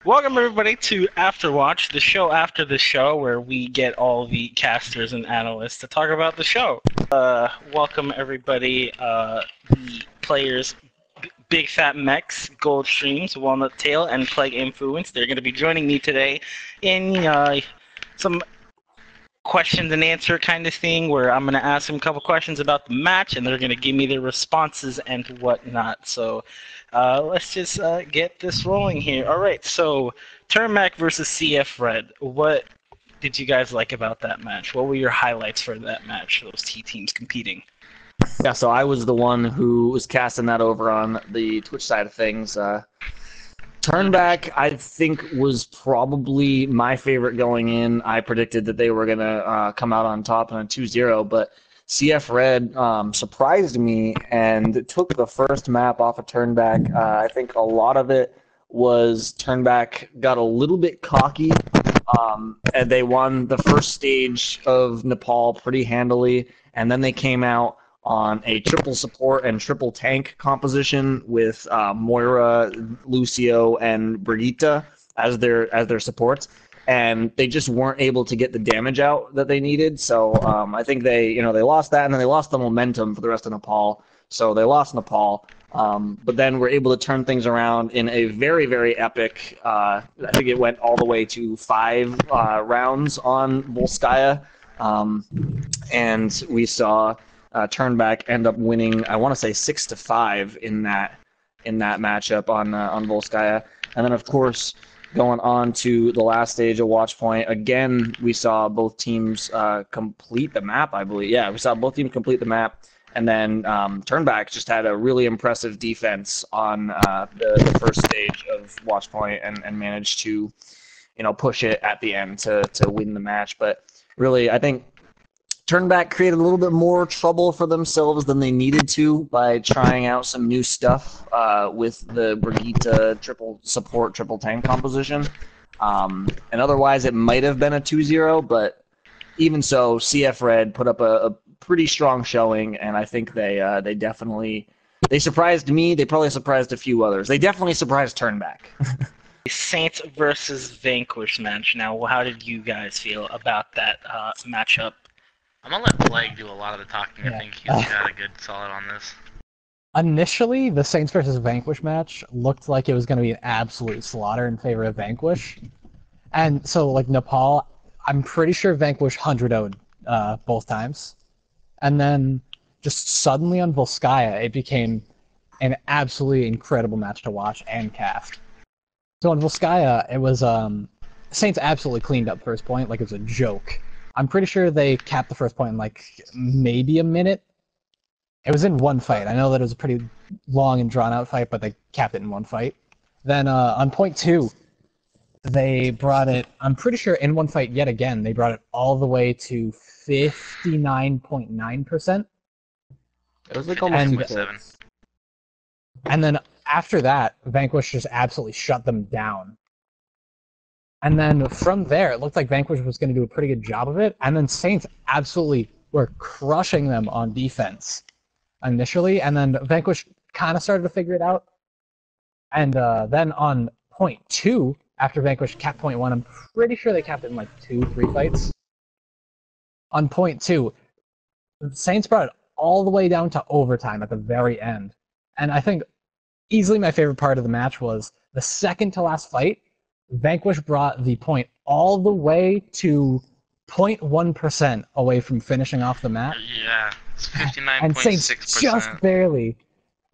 Welcome everybody to Afterwatch, the show after the show where we get all the casters and analysts to talk about the show. Welcome everybody, the players, Big Fat Mex, Gold Streams, Walnut Tail, and Plague Influence. They're going to be joining me today in some questions and answer kind of thing where I'm going to ask them a couple questions about the match and they're going to give me their responses and whatnot. So let's just get this rolling here. All right, so Turnback versus CF Red. What did you guys like about that match? What were your highlights for that match, those T teams competing? Yeah, so I was the one who was casting that over on the Twitch side of things. Turnback, I think, was probably my favorite going in. I predicted that they were going to come out on top in a 2-0, but CF Red surprised me and took the first map off of Turnback. I think a lot of it was Turnback got a little bit cocky, and they won the first stage of Nepal pretty handily, and then they came out on a triple support and triple tank composition with Moira, Lucio, and Brigitte as their supports, and they just weren't able to get the damage out that they needed. So I think they lost that, and then they lost the momentum for the rest of Nepal. So they lost Nepal, but then were able to turn things around in a very, very epic. I think it went all the way to 5 rounds on Volskaya, and we saw Turnback end up winning, I want to say 6-5 in that matchup on Volskaya. And then of course going on to the last stage of Watchpoint, again we saw both teams complete the map, I believe. Yeah, we saw both teams complete the map, and then Turnback just had a really impressive defense on the first stage of Watchpoint and managed to push it at the end to win the match. But really, I think Turnback created a little bit more trouble for themselves than they needed to by trying out some new stuff with the Brigitte triple support, triple tank composition. And otherwise, it might have been a 2-0, but even so, CF Red put up a pretty strong showing, and I think they surprised me. They probably surprised a few others. They definitely surprised Turnback. Saints versus Vanquish match. Now, how did you guys feel about that matchup? I'm gonna let Plague do a lot of the talking. I think he's got a good solid on this. Initially, the Saints versus Vanquish match looked like it was going to be an absolute slaughter in favor of Vanquish. And so, like, Nepal, I'm pretty sure Vanquish 100-0'd both times. And then, just suddenly on Volskaya, it became an absolutely incredible match to watch and cast. So on Volskaya, it was, Saints absolutely cleaned up first point like it was a joke. I'm pretty sure they capped the first point in, like, maybe a minute. It was in one fight. I know that it was a pretty long and drawn-out fight, but they capped it in one fight. Then on point 2, they brought it, I'm pretty sure in one fight yet again, they brought it all the way to 59.9%. It was like almost 7. And then after that, Vanquish just absolutely shut them down. And then from there, it looked like Vanquish was going to do a pretty good job of it. And then Saints absolutely were crushing them on defense initially. And then Vanquish kind of started to figure it out. And then on point 2, after Vanquish capped point 1, I'm pretty sure they capped it in like 2-3 fights. On point 2, Saints brought it all the way down to overtime at the very end. And I think easily my favorite part of the match was the second to last fight. Vanquish brought the point all the way to 0.1% away from finishing off the map. Yeah, it's 59.6%. And Saints just barely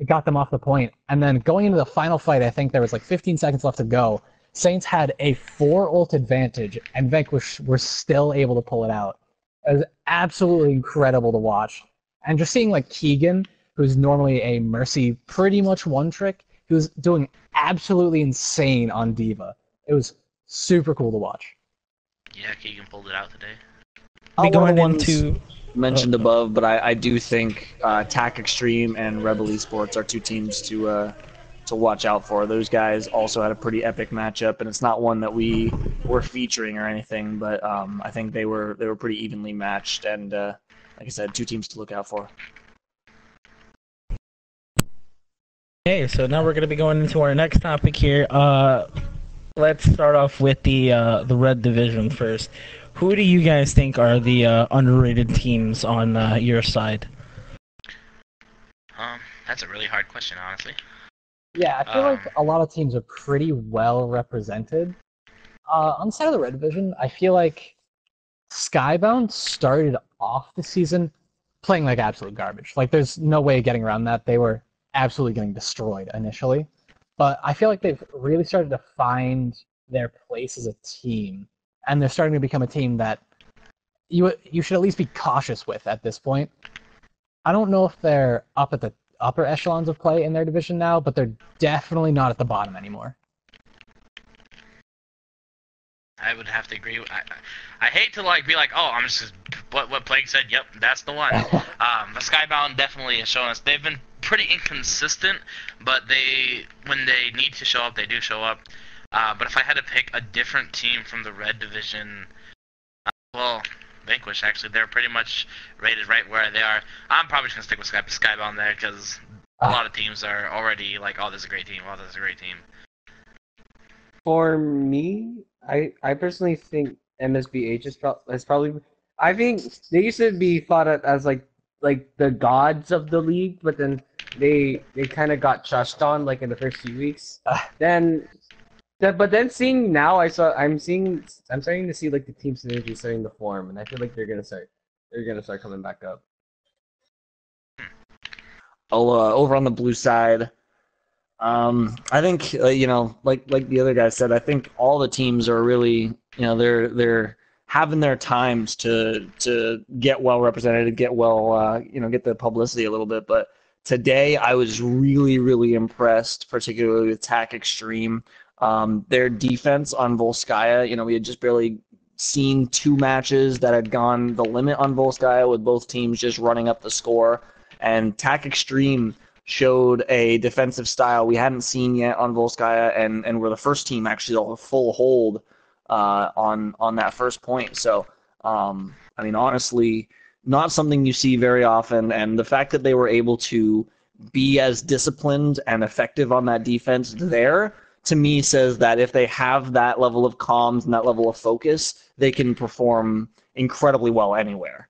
got them off the point. And then going into the final fight, I think there was like 15 seconds left to go. Saints had a 4-ult advantage, and Vanquish were still able to pull it out. It was absolutely incredible to watch. And just seeing like Keegan, who's normally a Mercy pretty much one-trick, he was doing absolutely insane on D.Va. It was super cool to watch. Yeah, Keegan pulled it out today. Going into mentioned above, but I do think TAC Extreme and Rebel eSports are 2 teams to watch out for. Those guys also had a pretty epic matchup, and it's not one that we were featuring or anything, but I think they were pretty evenly matched, and like I said, 2 teams to look out for. Okay, so now we're going to be going into our next topic here. Let's start off with the red division first. Who do you guys think are the underrated teams on your side? That's a really hard question, honestly. Yeah, I feel like a lot of teams are pretty well represented. On the side of the red division, I feel like Skybound started off the season playing like absolute garbage. Like, there's no way of getting around that. They were absolutely getting destroyed initially. But I feel like they've really started to find their place as a team, and they're starting to become a team that you should at least be cautious with at this point. I don't know if they're up at the upper echelons of play in their division now, but they're definitely not at the bottom anymore. I would have to agree. I hate to be like, oh, I'm just what Plague said. Yep, that's the one. The Skybound definitely has shown us they've been pretty inconsistent, but when they need to show up, they do show up. But if I had to pick a different team from the red division, well, Vanquish actually, they're pretty much rated right where they are. I'm probably just gonna stick with Skybound there because a lot of teams are already like, oh, this is a great team. Oh, this is a great team. For me, I personally think MSBH is probably. I think they used to be thought of as like the gods of the league, but then they kind of got trashed on like in the first few weeks. But then seeing now, I'm starting to see like the team synergy starting to form, and I feel like they're gonna start coming back up. Over on the blue side, I think like the other guy said, I think all the teams are really they're having their times to get well represented, get well get the publicity a little bit. But today I was really impressed, particularly with TAC Extreme. Their defense on Volskaya, we had just barely seen 2 matches that had gone the limit on Volskaya with both teams just running up the score. And TAC Extreme showed a defensive style we hadn't seen yet on Volskaya, and were the first team actually to full hold on that first point. So, honestly, not something you see very often. And the fact that they were able to be as disciplined and effective on that defense there, to me, says that if they have that level of comms and that level of focus, they can perform incredibly well anywhere.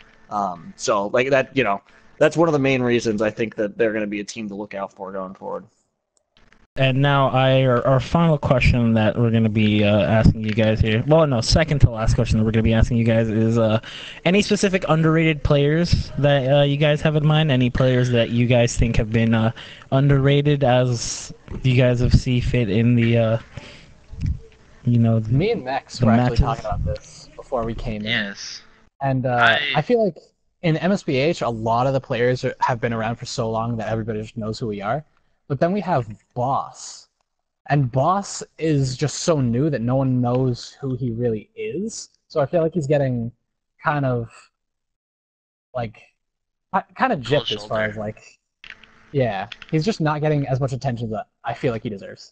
So like that, that's one of the main reasons I think that they're going to be a team to look out for going forward. And now our final question that we're going to be asking you guys here. Well, no, second to last question that we're going to be asking you guys is any specific underrated players that you guys have in mind? Any players that you guys think have been underrated as you guys have see fit in the Me and Max were actually talking about this before we came in. Yes. And I feel like in MSBH, a lot of the players have been around for so long that everybody just knows who we are. But then we have Boss. And Boss is just so new that no one knows who he really is. So I feel like he's getting kind of gypped as far as yeah, he's just not getting as much attention that I feel like he deserves.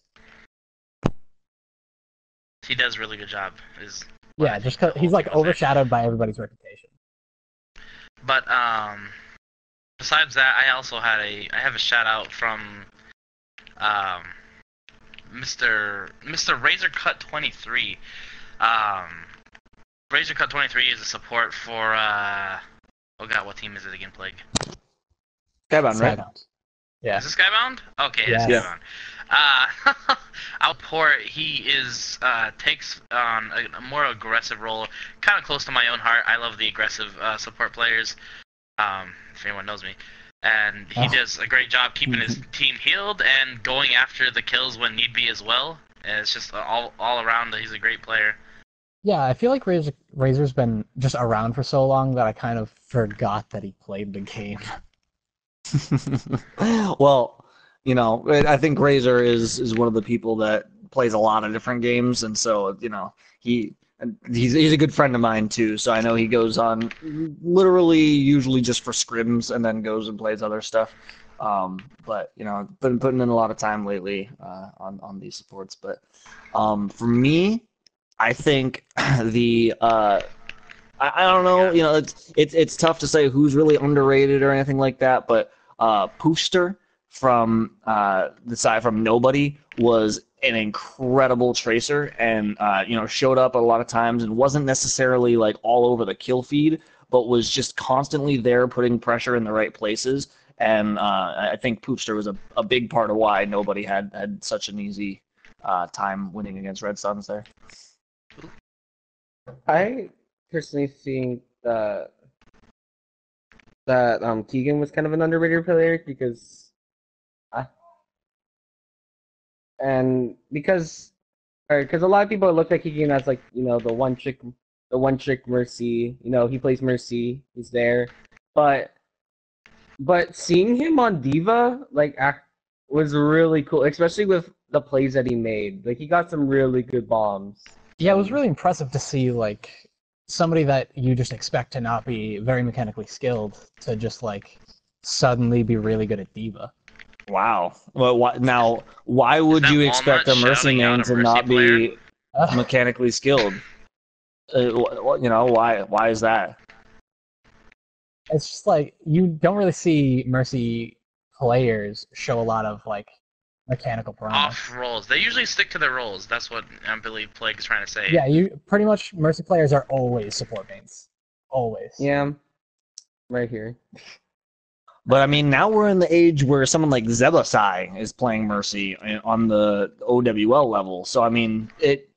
He does a really good job. Yeah, just because he's overshadowed by everybody's reputation. But besides that, I also have a shout out from Mr. Razorcut 23. Razorcut 23 is a support for oh god, what team is it again, Plague? Skybound, right? Yeah. Is it Skybound? Okay, yes. It's Skybound. Outport, he takes on a more aggressive role, kind of close to my own heart. I love the aggressive support players. If anyone knows me. And he does a great job keeping his team healed and going after the kills when need be as well. And it's just all around, he's a great player. Yeah, I feel like Razor's been just around for so long that I kind of forgot that he played the game. Well, I think Razor is one of the people that plays a lot of different games, and so he's a good friend of mine too. So I know he goes on literally usually just for scrims and then goes and plays other stuff. But I've been putting in a lot of time lately on these supports. But for me, I think I don't know. It's tough to say who's really underrated or anything like that. But Pooster from the side from Nobody was an incredible tracer and showed up a lot of times and wasn't necessarily like all over the kill feed, but was just constantly there putting pressure in the right places. And I think Poopster was a big part of why nobody had such an easy time winning against Red Suns there. I personally think that Keegan was kind of an underrated player because a lot of people look at Keegan as like the one trick Mercy. He plays Mercy. He's there, but seeing him on Diva was really cool, especially with the plays that he made. Like he got some really good bombs. Yeah, it was really impressive to see like somebody that you just expect to not be very mechanically skilled to just like suddenly be really good at Diva. Wow. Well, why would you expect a Mercy main to not be mechanically skilled? Why is that? It's just like you don't really see Mercy players show a lot of like mechanical promise. Off roles. They usually stick to their roles. That's what I believe Plague is trying to say. Yeah, you pretty much Mercy players are always support mains. Always. Yeah. Right here. But I mean, now we're in the age where someone like Zebasai is playing Mercy on the OWL level. So I mean, it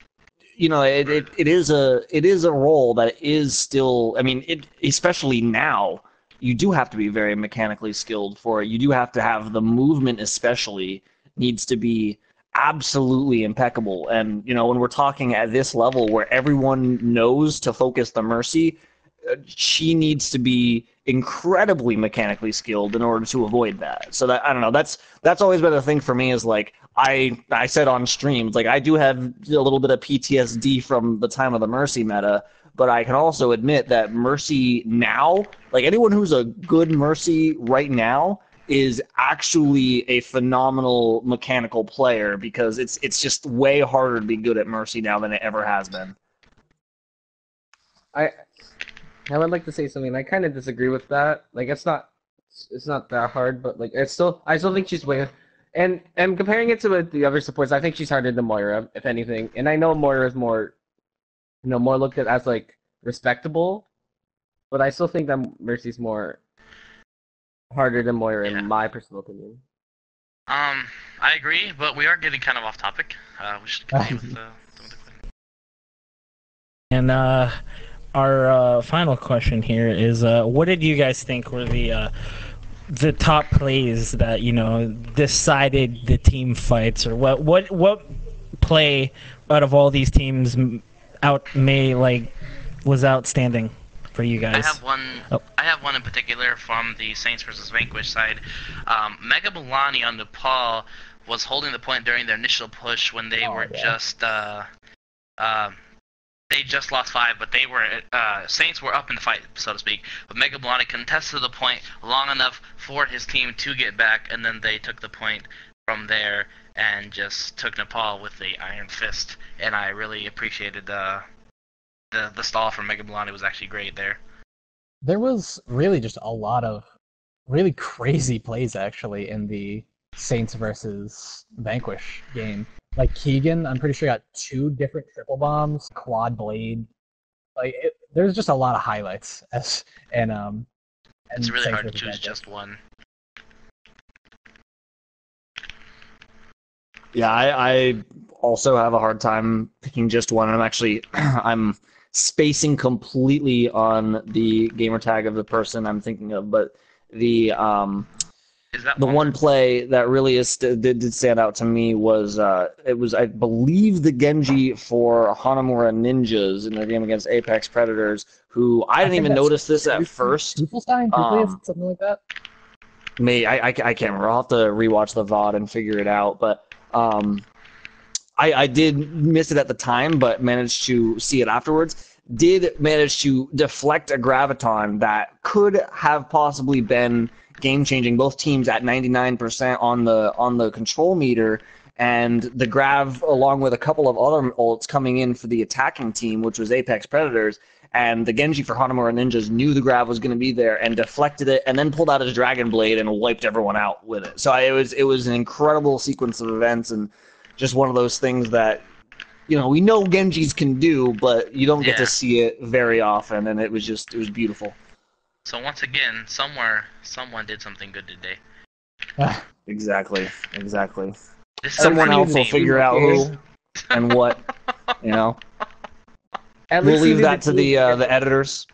is a role that is still. I mean, especially now, you do have to be very mechanically skilled for it. You do have to have the movement, especially needs to be absolutely impeccable. And when we're talking at this level where everyone knows to focus the Mercy, she needs to be incredibly mechanically skilled in order to avoid that. So that I don't know. That's always been a thing for me. Is like I said on streams, like I do have a little bit of PTSD from the time of the Mercy meta, but I can also admit that Mercy now, like anyone who's a good Mercy right now, is actually a phenomenal mechanical player because it's just way harder to be good at Mercy now than it ever has been. I would like to say something. I kind of disagree with that. Like, it's not that hard, but like, I still think she's way. And comparing it to the other supports, I think she's harder than Moira, if anything. And I know Moira is more looked at as like respectable, but I still think that Mercy's more harder than Moira in my personal opinion. I agree, but we are getting kind of off topic. We should continue with some of the questions. And our final question here is, what did you guys think were the top plays that decided the team fights, or what play out of all these teams was outstanding for you guys? I have one in particular from the Saints versus Vanquish side. Mega Milani on Nepal was holding the point during their initial push when they they just lost 5, but they were Saints were up in the fight, so to speak. But Mega Milani contested the point long enough for his team to get back, and then they took the point from there and just took Nepal with the iron fist. And I really appreciated the stall from Mega Milani. Was actually great there. There was really just a lot of really crazy plays actually in the Saints versus Vanquish game. Like Keegan, I'm pretty sure got 2 different triple bombs, quad blade. There's just a lot of highlights. It's really hard to choose just one. Yeah, I also have a hard time picking just one. I'm spacing completely on the gamer tag of the person I'm thinking of, but the one play that really did stand out to me was I believe the Genji for Hanamura Ninjas in their game against Apex Predators, who I didn't even notice this at first. Something like that. I can't remember. I'll have to rewatch the VOD and figure it out, but I did miss it at the time, but managed to see it afterwards. Did manage to deflect a graviton that could have possibly been game-changing. Both teams at 99% on the control meter, and the grav, along with a couple of other ults coming in for the attacking team, which was Apex Predators, and the Genji for Hanamura Ninjas knew the grav was going to be there and deflected it, and then pulled out his Dragon Blade and wiped everyone out with it. So it was an incredible sequence of events, and just one of those things that, we know Genjis can do, but you don't get to Yeah. see it very often, and it was beautiful. So once again, somewhere, someone did something good today. Exactly. This Someone is else will figure out who and what, At We'll least leave even that to the editors.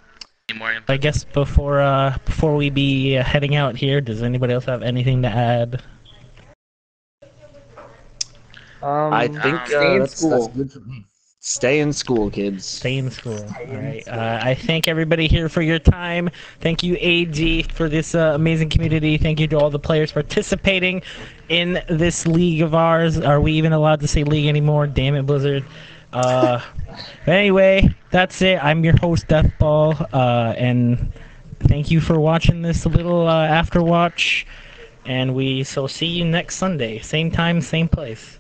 more info. I guess before we be heading out here, does anybody else have anything to add? I think stay in that's school. good for me. Stay in school, kids. Stay in school. All right. I thank everybody here for your time. Thank you, AG, for this amazing community. Thank you to all the players participating in this league of ours. Are we even allowed to say league anymore? Damn it, Blizzard. But anyway, that's it. I'm your host, Deathball, and thank you for watching this little Afterwatch. And we shall see you next Sunday. Same time, same place.